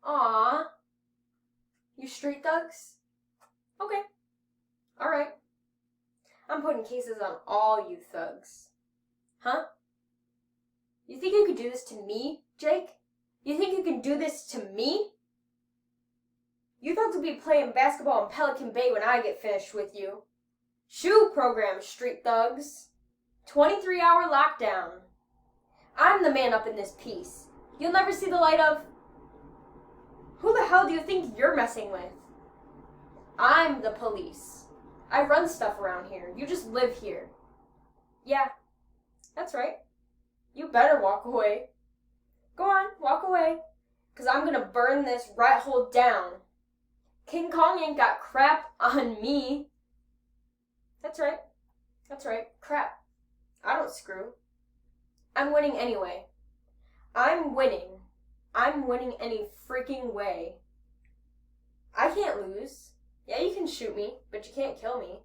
Aw. You street thugs? Okay. Alright. I'm putting cases on all you thugs. Huh? You think you could do this to me, Jake? You think you can do this to me? You thugs will be playing basketball in Pelican Bay when I get finished with you. Shoe program, street thugs. 23-hour lockdown. I'm the man up in this piece. You'll never see the light of... Who the hell do you think you're messing with? I'm the police. I run stuff around here. You just live here. Yeah, that's right. You better walk away. Go on, walk away. 'Cause I'm gonna burn this rat hole down. King Kong ain't got crap on me. That's right. That's right. Crap. I don't screw. I'm winning anyway. I'm winning. I'm winning any freaking way. I can't lose. Yeah, you can shoot me, but you can't kill me.